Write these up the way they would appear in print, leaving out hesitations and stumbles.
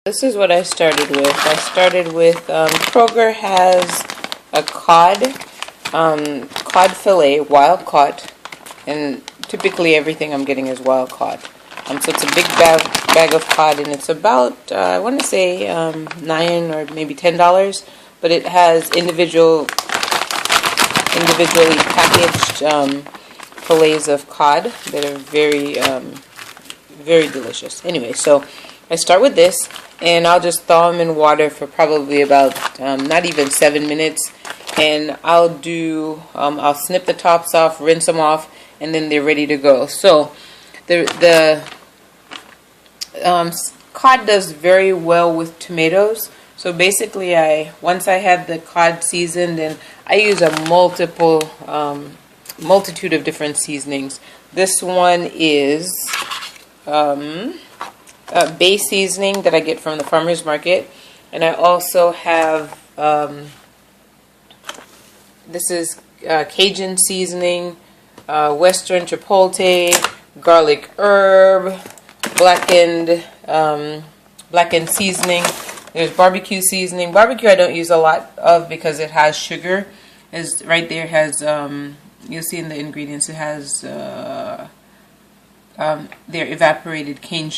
This is what I started with. I started with Kroger has a cod fillet, wild caught, and typically everything I'm getting is wild caught. So it's a big bag of cod, and it's about I want to say $9 or maybe $10, but it has individually packaged fillets of cod that are very delicious. Anyway, so I start with this, and I'll just thaw them in water for probably about not even 7 minutes, and I'll snip the tops off, rinse them off, and then they're ready to go. So the cod does very well with tomatoes. So basically, once I have the cod seasoned, and I use a multitude of different seasonings. This one is bay seasoning that I get from the farmer's market, and I also have this is Cajun seasoning, Western chipotle, garlic herb, blackened seasoning. There's barbecue seasoning. Barbecue I don't use a lot of because it has sugar. As right there has you'll see in the ingredients, it has their evaporated cane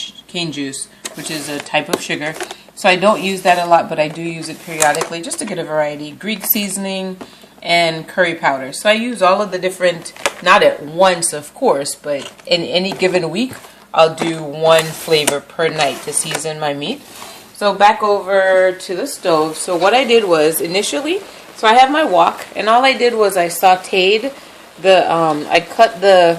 juice, which is a type of sugar. So I don't use that a lot, but I do use it periodically just to get a variety. Greek seasoning and curry powder. So I use all of the different, not at once of course, but in any given week I'll do one flavor per night to season my meat. So back over to the stove. So what I did was initially, so I have my wok, and all I did was I sauteed I cut the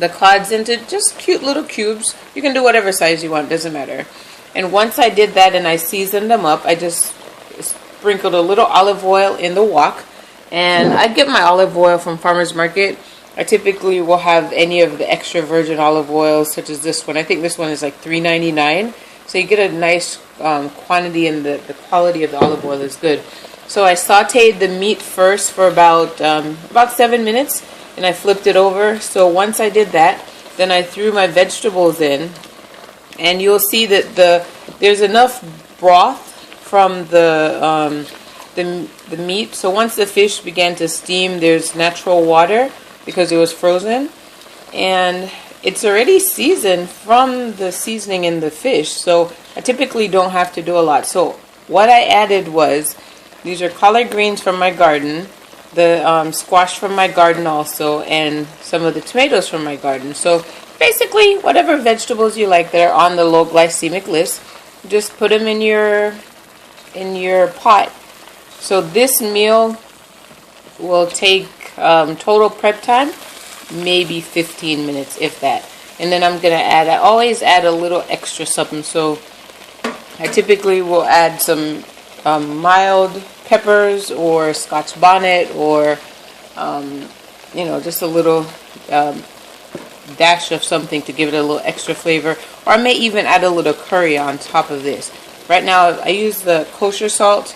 cods into just cute little cubes. You can do whatever size you want, doesn't matter. And once I did that and I seasoned them up, I just sprinkled a little olive oil in the wok. And I get my olive oil from Farmer's Market. I typically will have any of the extra virgin olive oils, such as this one. I think this one is like $3.99. So you get a nice quantity, and the quality of the olive oil is good. So I sauteed the meat first for about 7 minutes, and I flipped it over. So once I did that, then I threw my vegetables in, and you'll see that there's enough broth from the meat. So once the fish began to steam, there's natural water because it was frozen, and it's already seasoned from the seasoning in the fish. So I typically don't have to do a lot. So what I added was, these are collard greens from my garden, the squash from my garden also, and some of the tomatoes from my garden. So basically, whatever vegetables you like that are on the low glycemic list, just put them in your pot. So this meal will take total prep time maybe 15 minutes, if that. And then I'm gonna I always add a little extra something. So I typically will add some mild peppers or Scotch bonnet, or just a little dash of something to give it a little extra flavor. Or I may even add a little curry on top of this. Right now I use the kosher salt.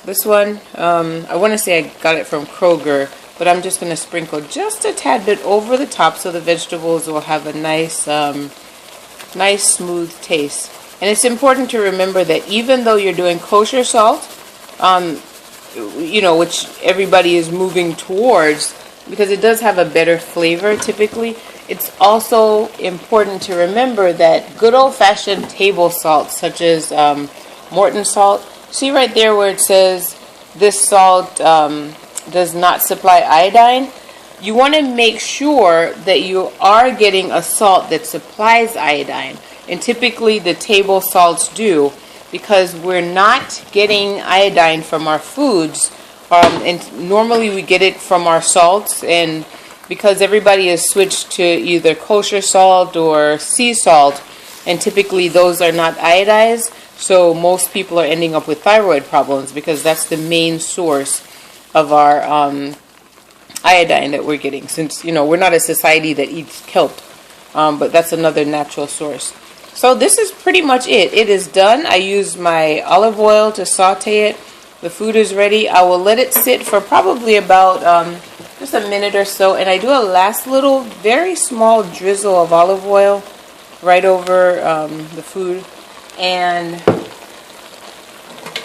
This one, I want to say I got it from Kroger, but I'm just going to sprinkle just a tad bit over the top so the vegetables will have a nice smooth taste. And it's important to remember that even though you're doing kosher salt, which everybody is moving towards, because it does have a better flavor typically, it's also important to remember that good old-fashioned table salt, such as Morton salt, see right there where it says this salt does not supply iodine? You want to make sure that you are getting a salt that supplies iodine. And typically the table salts do, because we're not getting iodine from our foods. And normally we get it from our salts, and because everybody has switched to either kosher salt or sea salt, and typically those are not iodized, so most people are ending up with thyroid problems, because that's the main source of our iodine that we're getting, since we're not a society that eats kelp, but that's another natural source. So this is pretty much it. It is done. I used my olive oil to saute it. The food is ready. I will let it sit for probably about just a minute or so, and I do a last little very small drizzle of olive oil right over the food. And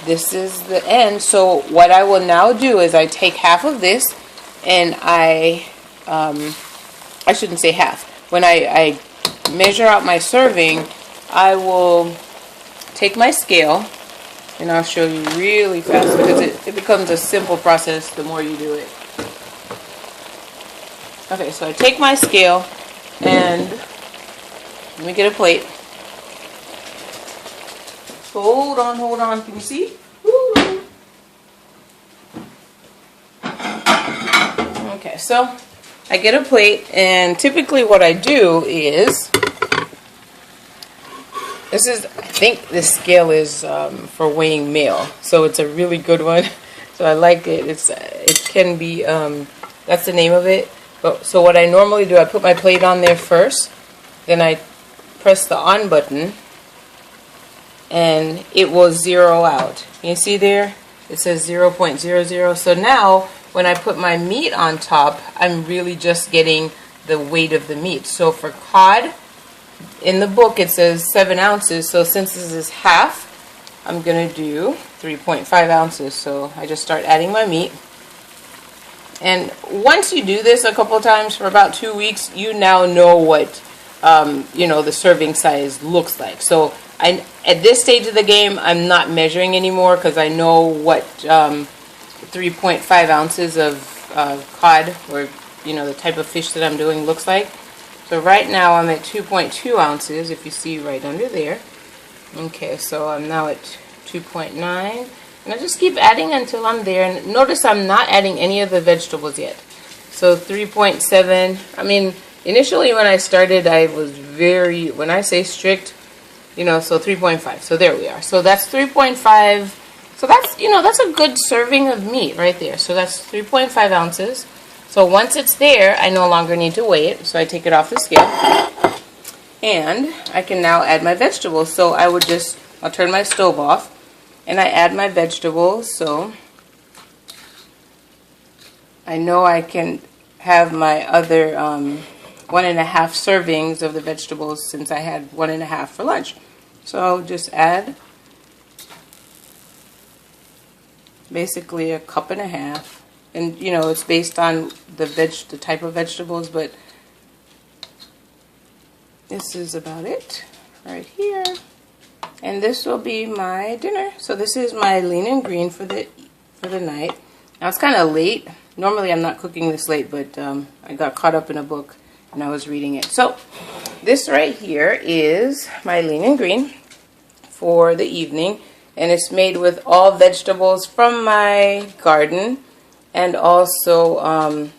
this is the end. So what I will now do is I take half of this, and I shouldn't say half. When I measure out my serving, I will take my scale, and I'll show you really fast because it becomes a simple process the more you do it. Okay, so I take my scale, and let me get a plate. Hold on. Can you see? Woo. Okay, so I get a plate, and typically what I do is, I think this scale is for weighing meal, so it's a really good one. So I like it. It can be, that's the name of it. So what I normally do, I put my plate on there first, then I press the on button, and it will zero out. You see there? It says 0.00. So now, when I put my meat on top, I'm really just getting the weight of the meat. So for cod, in the book it says 7 ounces. So since this is half, I'm going to do 3.5 ounces. So I just start adding my meat. And once you do this a couple of times for about 2 weeks, you now know what the serving size looks like. So at this stage of the game, I'm not measuring anymore because I know what 3.5 ounces of cod, or the type of fish that I'm doing, looks like. So right now I'm at 2.2 ounces, if you see right under there. Okay, so I'm now at 2.9, and I just keep adding until I'm there. And notice I'm not adding any of the vegetables yet. So 3.7. I mean, initially when I started, I was when I say strict, so 3.5. So there we are. So that's 3.5. So that's, that's a good serving of meat right there. So that's 3.5 ounces. So once it's there, I no longer need to weigh it. So I take it off the scale. And I can now add my vegetables. So I'll turn my stove off, and I add my vegetables. So I know I can have my other 1.5 servings of the vegetables, since I had 1.5 for lunch. So I'll just add basically 1.5 cups. And it's based on the type of vegetables, but this is about it right here. And this will be my dinner. So this is my lean and green for the night. Now it's kind of late. Normally I'm not cooking this late, but I got caught up in a book and I was reading it. So this right here is my lean and green for the evening, and it's made with all vegetables from my garden, and also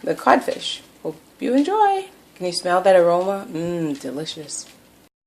the codfish. Hope you enjoy. Can you smell that aroma? Delicious.